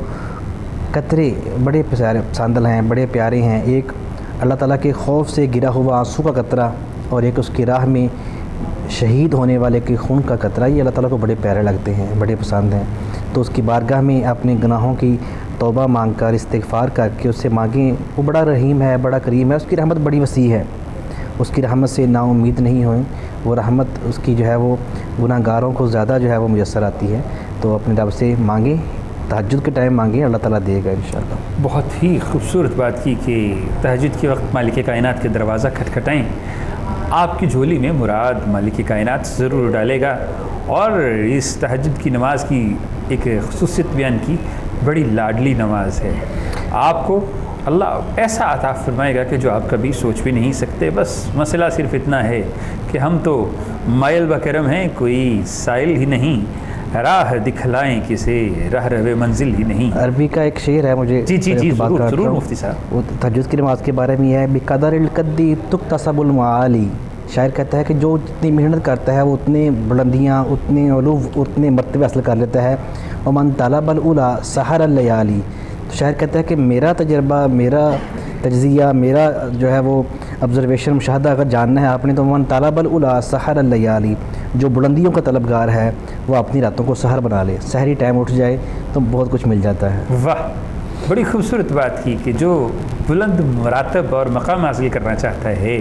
قطرے بڑے پسند ہیں، بڑے پیارے ہیں، ایک اللہ تعالیٰ کے خوف سے گرا ہوا آنسو کا قطرہ، اور ایک اس کی راہ میں شہید ہونے والے کے خون کا قطرہ، یہ اللہ تعالیٰ کو بڑے پیارے لگتے ہیں، بڑے پسند ہیں۔ تو اس کی بارگاہ میں اپنے گناہوں کی توبہ مانگ کر، استغفار کر کے اس سے مانگیں، وہ بڑا رحیم ہے، بڑا کریم ہے، اس کی رحمت بڑی وسیع ہے، اس کی رحمت سے نا امید نہیں ہوئیں، وہ رحمت اس کی جو ہے وہ گناہ گاروں کو زیادہ جو ہے وہ میسر آتی ہے۔ تو اپنے رب سے مانگیں، تہجد کے ٹائم مانگیں، اللہ تعالیٰ دے گا انشاءاللہ۔ بہت ہی خوبصورت بات کی کہ تہجد کے وقت مالک کائنات کے دروازہ کھٹکھٹائیں، آپ کی جھولی میں مراد مالک کائنات ضرور ڈالے گا۔ اور اس تہجد کی نماز کی ایک خصوصیت بیان کی، بڑی لاڈلی نماز ہے، آپ کو اللہ ایسا عطا فرمائے گا کہ جو آپ کبھی سوچ بھی نہیں سکتے۔ بس مسئلہ صرف اتنا ہے کہ ہم تو مائل بکرم ہیں، کوئی سائل ہی نہیں، راہ دکھلائیں کسے راہ روے منزل ہی نہیں۔ عربی کا ایک شعر ہے، مجھے جی ضرور مفتی صاحب۔ وہ تہجد کی نماز کے بارے میں ہے، بقدر القدی تکتسب المعالی، شاعر کہتا ہے کہ جو جتنی محنت کرتا ہے وہ اتنے بلندیاں، اتنے علو، اتنے مرتبے حاصل کر لیتا ہے۔ ومن طلب الاولی سحر اللیالی، تو شاعر کہتا ہے کہ میرا تجربہ، میرا تجزیہ، میرا جو ہے وہ آبزرویشن، مشاہدہ اگر جاننا ہے آپ نے تو من طلب الاولی سحر اللیالی، جو بلندیوں کا طلبگار ہے وہ اپنی راتوں کو سحر بنا لے، سحری ٹائم اٹھ جائے تو بہت کچھ مل جاتا ہے۔ واہ، بڑی خوبصورت بات کی کہ جو بلند مراتب اور مقام حاصل کرنا چاہتا ہے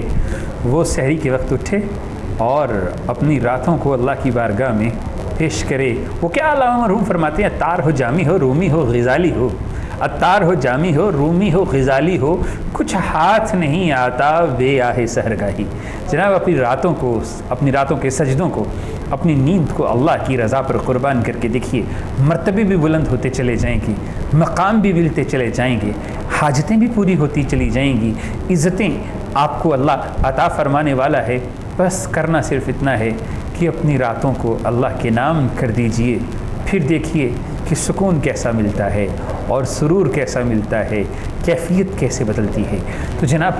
وہ سحری کے وقت اٹھے اور اپنی راتوں کو اللہ کی بارگاہ میں پیش کرے۔ وہ کیا علامہ مرحوم فرماتے ہیں، عطار ہو، جامی ہو، رومی ہو، غزالی ہو، عطار ہو، جامی ہو، رومی ہو، غزالی ہو، کچھ ہاتھ نہیں آتا بے آہ سحرگاہی۔ جناب اپنی راتوں کے سجدوں کو، اپنی نیند کو اللہ کی رضا پر قربان کر کے دیکھیے، مرتبے بھی بلند ہوتے چلے جائیں گے، مقام بھی ملتے چلے جائیں گے، حاجتیں بھی پوری ہوتی چلی جائیں گی، عزتیں آپ کو اللہ عطا فرمانے والا ہے۔ بس کرنا صرف اتنا ہے کہ اپنی راتوں کو اللہ کے نام کر دیجئے، پھر دیکھیے کہ سکون کیسا ملتا ہے اور سرور کیسا ملتا ہے، کیفیت کیسے بدلتی ہے۔ تو جناب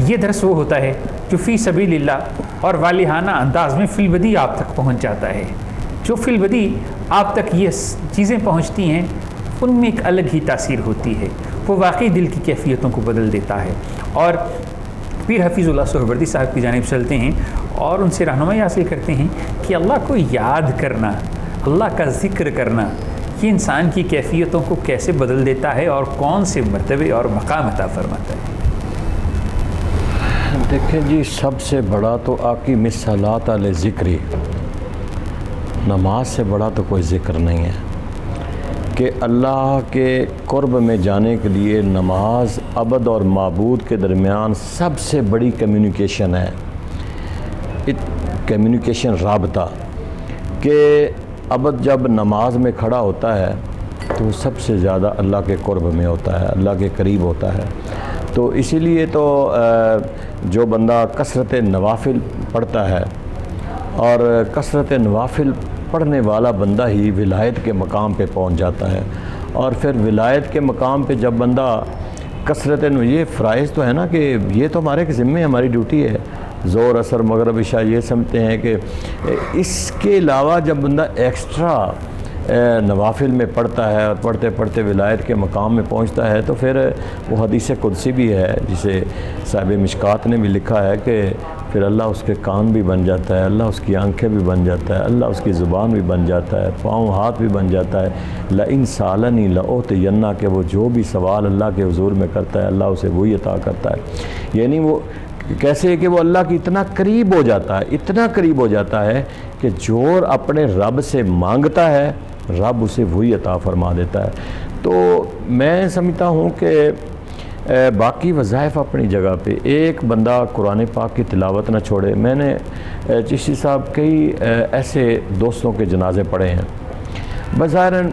یہ درس وہ ہوتا ہے جو فی سبیل اللہ اور والہانہ انداز میں فی البدی آپ تک پہنچ جاتا ہے۔ جو فی البدی آپ تک یہ چیزیں پہنچتی ہیں ان میں ایک الگ ہی تاثیر ہوتی ہے، وہ واقعی دل کی کیفیتوں کو بدل دیتا ہے۔ اور پیر حفیظ اللہ سہروردی صاحب کی جانب چلتے ہیں اور ان سے رہنمائی حاصل کرتے ہیں کہ اللہ کو یاد کرنا، اللہ کا ذکر کرنا، یہ انسان کی کیفیتوں کو کیسے بدل دیتا ہے اور کون سے مرتبے اور مقام عطا فرماتا ہے۔ دیکھیں جی، سب سے بڑا تو آقی مثالات علی ذکری، نماز سے بڑا تو کوئی ذکر نہیں ہے کہ اللہ کے قرب میں جانے کے لیے نماز عبد اور معبود کے درمیان سب سے بڑی کمیونیکیشن ہے، کمیونیکیشن رابطہ، کہ عبد جب نماز میں کھڑا ہوتا ہے تو سب سے زیادہ اللہ کے قرب میں ہوتا ہے، اللہ کے قریب ہوتا ہے۔ تو اسی لیے تو جو بندہ کثرت نوافل پڑھتا ہے، اور کثرت نوافل پڑھنے والا بندہ ہی ولایت کے مقام پہ پہنچ جاتا ہے، اور پھر ولایت کے مقام پہ جب بندہ کثرت یہ فرائض تو ہے نا کہ یہ تو ہمارے ذمہ ہماری ڈیوٹی ہے، ظہر عصر مغرب عشاء یہ سمجھتے ہیں کہ اس کے علاوہ جب بندہ ایکسٹرا نوافل میں پڑھتا ہے اور پڑھتے پڑھتے ولایت کے مقام میں پہنچتا ہے، تو پھر وہ حدیث قدسی بھی ہے جسے صاحب مشکات نے بھی لکھا ہے کہ پھر اللہ اس کے کان بھی بن جاتا ہے، اللہ اس کی آنکھیں بھی بن جاتا ہے، اللہ اس کی زبان بھی بن جاتا ہے، پاؤں ہاتھ بھی بن جاتا ہے، لئن سالنی لأوتینہ، کہ وہ جو بھی سوال اللہ کے حضور میں کرتا ہے اللہ اسے وہی عطا کرتا ہے۔ یعنی وہ کیسے کہ وہ اللہ کی اتنا قریب ہو جاتا ہے، اتنا قریب ہو جاتا ہے کہ جو اپنے رب سے مانگتا ہے رب اسے وہی عطا فرما دیتا ہے۔ تو میں سمجھتا ہوں کہ باقی وظائف اپنی جگہ پہ، ایک بندہ قرآن پاک کی تلاوت نہ چھوڑے۔ میں نے چشتی صاحب کئی ایسے دوستوں کے جنازے پڑھے ہیں، بظاہراً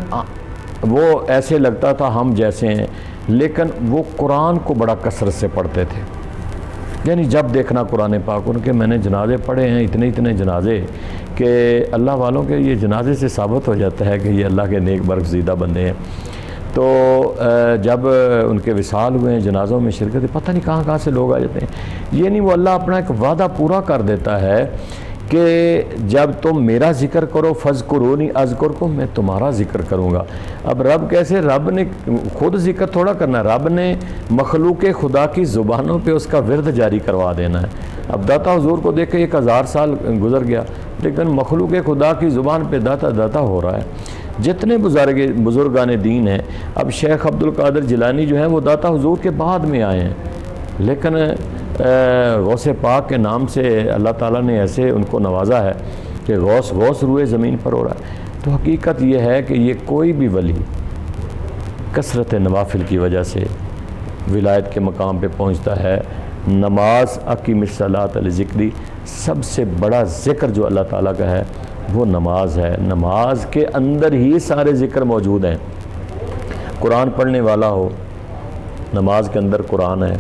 وہ ایسے لگتا تھا ہم جیسے ہیں، لیکن وہ قرآن کو بڑا کثرت سے پڑھتے تھے، یعنی جب دیکھنا قرآن پاک۔ ان کے میں نے جنازے پڑھے ہیں، اتنے جنازے کہ اللہ والوں کے یہ جنازے سے ثابت ہو جاتا ہے کہ یہ اللہ کے نیک برگزیدہ بندے ہیں۔ تو جب ان کے وصال ہوئے ہیں، جنازوں میں شرکت، پتہ نہیں کہاں سے لوگ آ جاتے ہیں۔ یہ نہیں، وہ اللہ اپنا ایک وعدہ پورا کر دیتا ہے کہ جب تم میرا ذکر کرو فاذکرونی اذکرکم، میں تمہارا ذکر کروں گا۔ اب رب کیسے؟ رب نے خود ذکر تھوڑا کرنا ہے، رب نے مخلوق خدا کی زبانوں پہ اس کا ورد جاری کروا دینا ہے۔ اب داتا حضور کو دیکھے 1000 سال گزر گیا، لیکن مخلوق خدا کی زبان پہ داتا ہو رہا ہے۔ جتنے بزرگان دین ہیں، اب شیخ عبد القادر جیلانی جو ہیں وہ داتا حضور کے بعد میں آئے ہیں، لیکن غوث پاک کے نام سے اللہ تعالیٰ نے ایسے ان کو نوازا ہے کہ غوث روئے زمین پر ہو رہا ہے۔ تو حقیقت یہ ہے کہ یہ کوئی بھی ولی کثرت نوافل کی وجہ سے ولایت کے مقام پہ پہنچتا ہے۔ نماز اقیم الصلاۃ لذکری، سب سے بڑا ذکر جو اللہ تعالیٰ کا ہے وہ نماز ہے۔ نماز کے اندر ہی سارے ذکر موجود ہیں۔ قرآن پڑھنے والا ہو، نماز کے اندر قرآن ہے،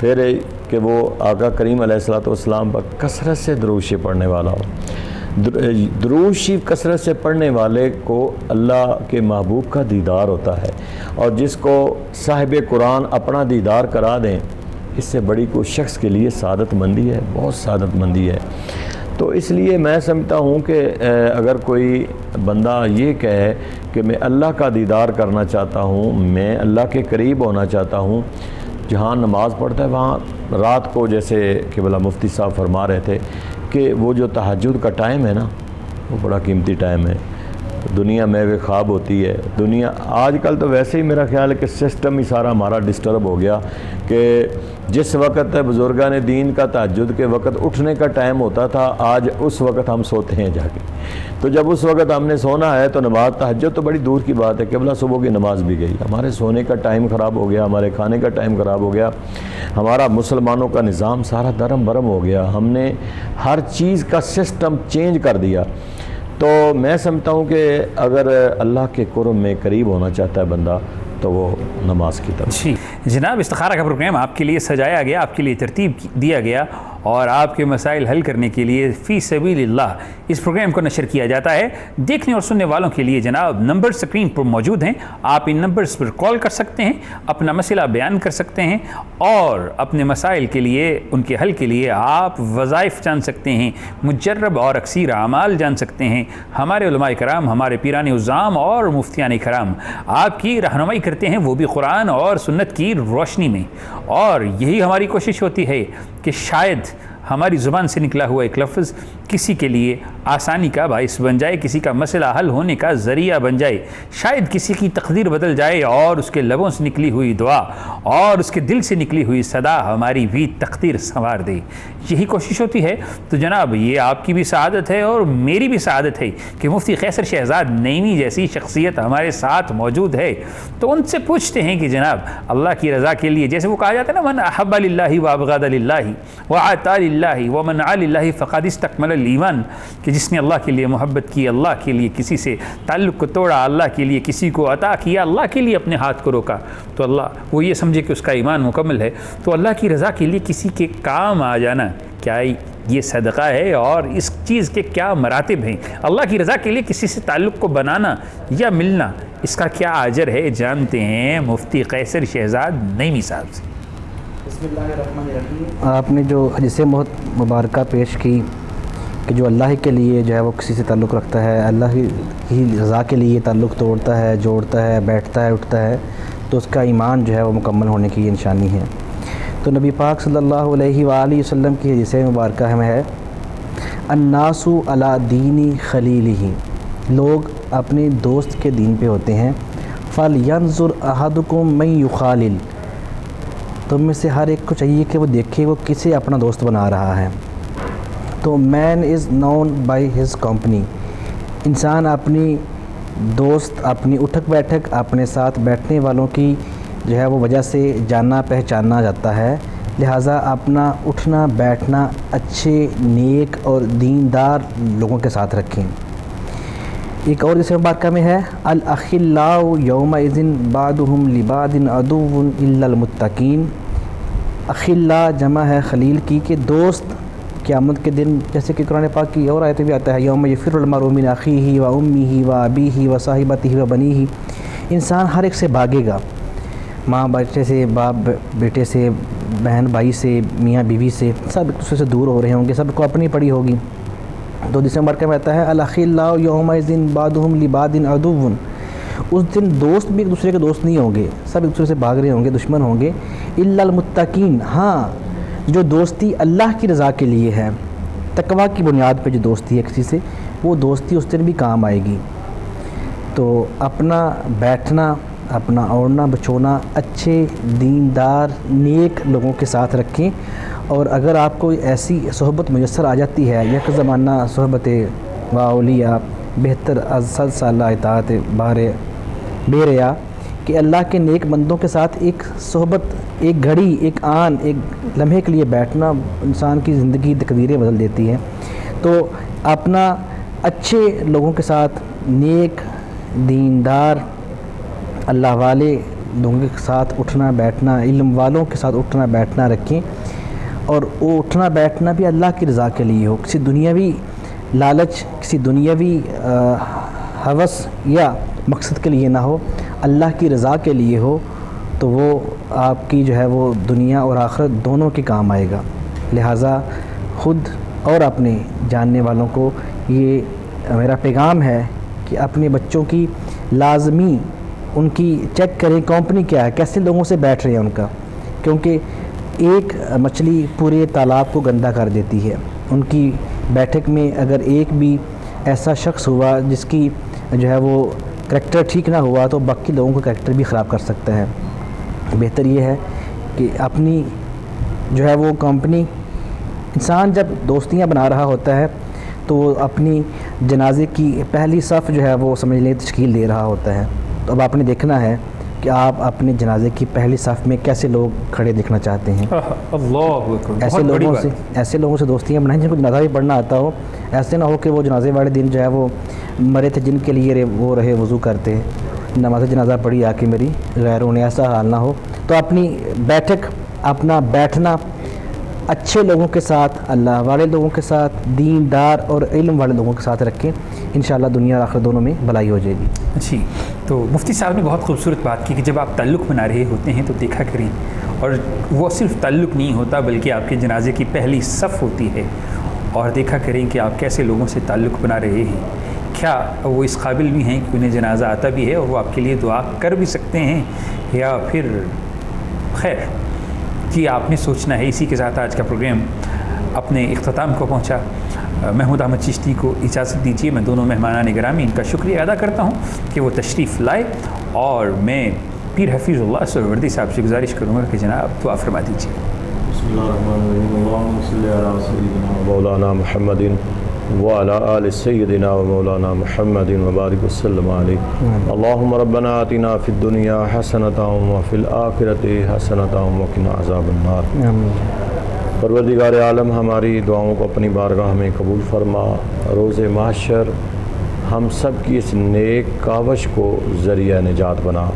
پھر کہ وہ آقا کریم علیہ الصلوۃ والسلام پر کثرت سے درود شریف پڑھنے والا ہو۔ درود شریف کثرت سے پڑھنے والے کو اللہ کے محبوب کا دیدار ہوتا ہے، اور جس کو صاحب قرآن اپنا دیدار کرا دیں، اس سے بڑی کوئی شخص کے لیے سعادت مندی ہے، بہت سعادت مندی ہے۔ تو اس لیے میں سمجھتا ہوں کہ اگر کوئی بندہ یہ کہے کہ میں اللہ کا دیدار کرنا چاہتا ہوں، میں اللہ کے قریب ہونا چاہتا ہوں، جہاں نماز پڑھتا ہے وہاں رات کو، جیسے کہ بلا مفتی صاحب فرما رہے تھے کہ وہ جو تہجد کا ٹائم ہے نا، وہ بڑا قیمتی ٹائم ہے۔ دنیا میں وہ خواب ہوتی ہے، دنیا آج کل تو ویسے ہی میرا خیال ہے کہ سسٹم ہی سارا ہمارا ڈسٹرب ہو گیا، کہ جس وقت بزرگان دین کا تہجد کے وقت اٹھنے کا ٹائم ہوتا تھا، آج اس وقت ہم سوتے ہیں جا کے۔ تو جب اس وقت ہم نے سونا ہے تو نماز، تہجد تو بڑی دور کی بات ہے، قبلہ صبح کی نماز بھی گئی، ہمارے سونے کا ٹائم خراب ہو گیا، ہمارے کھانے کا ٹائم خراب ہو گیا، ہمارا مسلمانوں کا نظام سارا درم برم ہو گیا، ہم نے ہر چیز کا سسٹم چینج کر دیا۔ تو میں سمجھتا ہوں کہ اگر اللہ کے قرب میں قریب ہونا چاہتا ہے بندہ تو وہ نماز کی طرف۔ جی جناب، استخارہ کا پروگرام آپ کے لیے سجایا گیا، آپ کے لیے ترتیب دیا گیا، اور آپ کے مسائل حل کرنے کے لیے فی سبیل اللہ اس پروگرام کو نشر کیا جاتا ہے۔ دیکھنے اور سننے والوں کے لیے جناب نمبر سکرین پر موجود ہیں، آپ ان نمبرز پر کال کر سکتے ہیں، اپنا مسئلہ بیان کر سکتے ہیں، اور اپنے مسائل کے لیے، ان کے حل کے لیے آپ وظائف جان سکتے ہیں، مجرب اور اکثیر اعمال جان سکتے ہیں۔ ہمارے علماء کرام، ہمارے پیران عظام اور مفتیان کرام آپ کی رہنمائی کرتے ہیں، وہ بھی قرآن اور سنت کی روشنی میں، اور یہی ہماری کوشش ہوتی ہے کہ شاید ہماری زبان سے نکلا ہوا ایک لفظ کسی کے لیے آسانی کا باعث بن جائے، کسی کا مسئلہ حل ہونے کا ذریعہ بن جائے، شاید کسی کی تقدیر بدل جائے، اور اس کے لبوں سے نکلی ہوئی دعا اور اس کے دل سے نکلی ہوئی صدا ہماری بھی تقدیر سنوار دے۔ یہی کوشش ہوتی ہے۔ تو جناب یہ آپ کی بھی سعادت ہے اور میری بھی سعادت ہے کہ مفتی قیصر شہزاد نعیمی جیسی شخصیت ہمارے ساتھ موجود ہے۔ تو ان سے پوچھتے ہیں کہ جناب اللہ کی رضا کے لیے، جیسے وہ کہا جاتا ہے نا، من احب للہ وابغض للہ وعطا للہ ومنع للہ فقد استکمل الایمان کہ جس نے اللہ کے لیے محبت کی، اللہ کے لیے کسی سے تعلق کو توڑا، اللہ کے لیے کسی کو عطا کیا، اللہ کے لیے اپنے ہاتھ کو روکا، تو اللہ وہ یہ سمجھے کہ اس کا ایمان مکمل ہے، تو اللہ کی رضا کے لیے کسی کے کام آ جانا کیا یہ صدقہ ہے، اور اس چیز کے کیا مراتب ہیں، اللہ کی رضا کے لیے کسی سے تعلق کو بنانا یا ملنا، اس کا کیا اجر ہے، جانتے ہیں مفتی قیصر شہزاد نعیمی صاحب سے۔ بسم اللہ الرحمن الرحیم۔ آپ نے جو حدیث بہت مبارکہ پیش کی کہ جو اللہ کے لیے جو ہے وہ کسی سے تعلق رکھتا ہے، اللہ ہی رضا کے لیے تعلق توڑتا ہے، جوڑتا ہے، بیٹھتا ہے، اٹھتا ہے، تو اس کا ایمان جو ہے وہ مکمل ہونے کی نشانی ہے۔ تو نبی پاک صلی اللہ علیہ وآلہ وسلم کی حدیث مبارکہ ہمیں ہے الناس علی دین خلیلہ، لوگ اپنے دوست کے دین پہ ہوتے ہیں، فَلْيَنْظُرْ أَحَدُكُمْ مَنْ يُخَالِلْ، تم میں سے ہر ایک کو چاہیے کہ وہ دیکھے وہ کسے اپنا دوست بنا رہا ہے۔ تو مین از نون بائی ہز کمپنی، انسان اپنی دوست، اپنی اٹھک بیٹھک، اپنے ساتھ بیٹھنے والوں کی جو ہے وہ وجہ سے جاننا پہچانا جاتا ہے، لہٰذا اپنا اٹھنا بیٹھنا اچھے نیک اور دیندار لوگوں کے ساتھ رکھیں۔ ایک اور جس مبارکہ میں ہے الاخلاء یومئذ بعضهم لبعض عدو الا المتقین، اخلاء جمع ہے خلیل کی کہ دوست قیامت کے دن، جیسے کہ قرآن پاک کی اور آیت بھی آتا ہے یوم یفر المرء من اخیہ و امہ و ابیہ و صاحبتہ و بنیہ، انسان ہر ایک سے بھاگے گا، ماں بچے سے، باپ بیٹے سے، بہن بھائی سے، میاں بیوی سے، سب ایک دوسرے سے دور ہو رہے ہوں گے، سب کو اپنی پڑی ہوگی۔ تو جس میں مرکب آتا ہے الاخلاء یومئذ بعضهم لبعض عدو، اس دن دوست بھی ایک دوسرے کے دوست نہیں ہوں گے، سب ایک دوسرے سے بھاگ رہے ہوں گے، دشمن ہوں گے، الا المتقین، ہاں جو دوستی اللہ کی رضا کے لیے ہے، تقویٰ کی بنیاد پہ جو دوستی ہے کسی سے، وہ دوستی اس دن بھی کام آئے گی۔ تو اپنا بیٹھنا، اپنا اوڑھنا بچھونا اچھے دیندار نیک لوگوں کے ساتھ رکھیں، اور اگر آپ کو ایسی صحبت میسر آ جاتی ہے، یک زمانہ صحبت با اولیاء بہتر از 100 سالہ اطاعت بے ریا، کہ اللہ کے نیک بندوں کے ساتھ ایک صحبت، ایک گھڑی، ایک آن، ایک لمحے کے لیے بیٹھنا انسان کی زندگی تقدیریں بدل دیتی ہے۔ تو اپنا اچھے لوگوں کے ساتھ، نیک دیندار اللہ والے لوگوں کے ساتھ اٹھنا بیٹھنا، علم والوں کے ساتھ اٹھنا بیٹھنا رکھیں، اور وہ اٹھنا بیٹھنا بھی اللہ کی رضا کے لیے ہو، کسی دنیاوی لالچ، کسی دنیاوی ہوس یا مقصد کے لیے نہ ہو، اللہ کی رضا کے لیے ہو، تو وہ آپ کی جو ہے وہ دنیا اور آخرت دونوں کے کام آئے گا۔ لہٰذا خود اور اپنے جاننے والوں کو یہ میرا پیغام ہے کہ اپنے بچوں کی لازمی ان کی چیک کریں کمپنی کیا ہے، کیسے لوگوں سے بیٹھ رہے ہیں ان کا، کیونکہ ایک مچھلی پورے تالاب کو گندا کر دیتی ہے۔ ان کی بیٹھک میں اگر ایک بھی ایسا شخص ہوا جس کی جو ہے وہ کریکٹر ٹھیک نہ ہوا، تو باقی لوگوں کا کریکٹر بھی خراب کر سکتا ہے۔ بہتر یہ ہے کہ اپنی جو ہے وہ کمپنی، انسان جب دوستیاں بنا رہا ہوتا ہے تو وہ اپنی جنازے کی پہلی صف جو ہے وہ سمجھ لیں تشکیل دے رہا ہوتا ہے۔ تو اب آپ نے دیکھنا ہے کہ آپ اپنے جنازے کی پہلی صف میں کیسے لوگ کھڑے دیکھنا چاہتے ہیں۔ اللہ اکبر، ایسے لوگوں سے دوستیاں بنائیں جن کو جنازہ بھی پڑھنا آتا ہو، ایسے نہ ہو کہ وہ جنازے والے دن جو ہے وہ مرے تھے جن کے لیے وہ رہے وضو کرتے ہیں، نماز جنازہ پڑھی آ کے میری غیروں نے، ایسا حال نہ ہو۔ تو اپنی بیٹھک، اپنا بیٹھنا اچھے لوگوں کے ساتھ، اللہ والے لوگوں کے ساتھ، دیندار اور علم والے لوگوں کے ساتھ رکھیں، انشاءاللہ دنیا اور آخرت دونوں میں بھلائی ہو جائے گی۔ جی، تو مفتی صاحب نے بہت خوبصورت بات کی کہ جب آپ تعلق بنا رہے ہوتے ہیں تو دیکھا کریں، اور وہ صرف تعلق نہیں ہوتا بلکہ آپ کے جنازے کی پہلی صف ہوتی ہے، اور دیکھا کریں کہ آپ کیسے لوگوں سے تعلق بنا رہے ہیں، کیا وہ اس قابل بھی ہیں کہ انہیں جنازہ آتا بھی ہے اور وہ آپ کے لیے دعا کر بھی سکتے ہیں، یا پھر خیر جی آپ نے سوچنا ہے۔ اسی کے ساتھ آج کا پروگرام اپنے اختتام کو پہنچا۔ محمود احمد چشتی کو اجازت دیجیے، میں دونوں مہمانان گرامی ان کا شکریہ ادا کرتا ہوں کہ وہ تشریف لائے، اور میں پیر حفیظ اللہ سہروردی صاحب سے گزارش کروں گا کہ جناب دعا فرما دیجیے۔ بسم اللہ الرحمن الرحیم، اللہم صلی علی سیدنا و مولانا محمد وعلی آل سیدنا و مولانا محمد وبارک وسلم علیہ۔ اللہم ربنا آتنا فی الدنیا حسنۃ وفی الآخرۃ حسنۃ وقنا عذاب النار۔ پروردگار عالم ہماری دعاؤں کو اپنی بارگاہ میں قبول فرما، روز محشر ہم سب کی اس نیک کاوش کو ذریعہ نجات بنا۔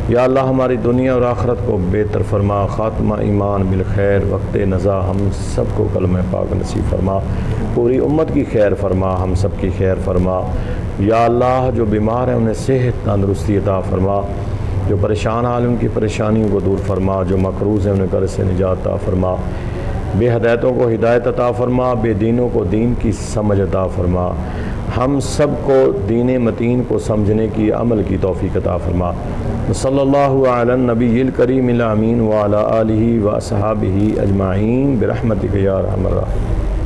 یا اللہ ہماری دنیا اور آخرت کو بہتر فرما، خاتمہ ایمان بالخیر، وقت نزا ہم سب کو کلمہ پاک نصیب فرما، پوری امت کی خیر فرما، ہم سب کی خیر فرما۔ یا اللہ جو بیمار ہیں انہیں صحت تندرستی عطا فرما، جو پریشان حال ان کی پریشانیوں کو دور فرما، جو مقروض ہیں انہیں قرض سے نجات عطا فرما، بے ہدایتوں کو ہدایت عطا فرما، بے دینوں کو دین کی سمجھ عطا فرما، ہم سب کو دین متین کو سمجھنے کی عمل کی توفیق عطا فرما۔ صلی اللہ علی النبی الکریم الامین وعلی آلہ و اصحابہ اجمعین برحمتک یا ارحم الراحمین۔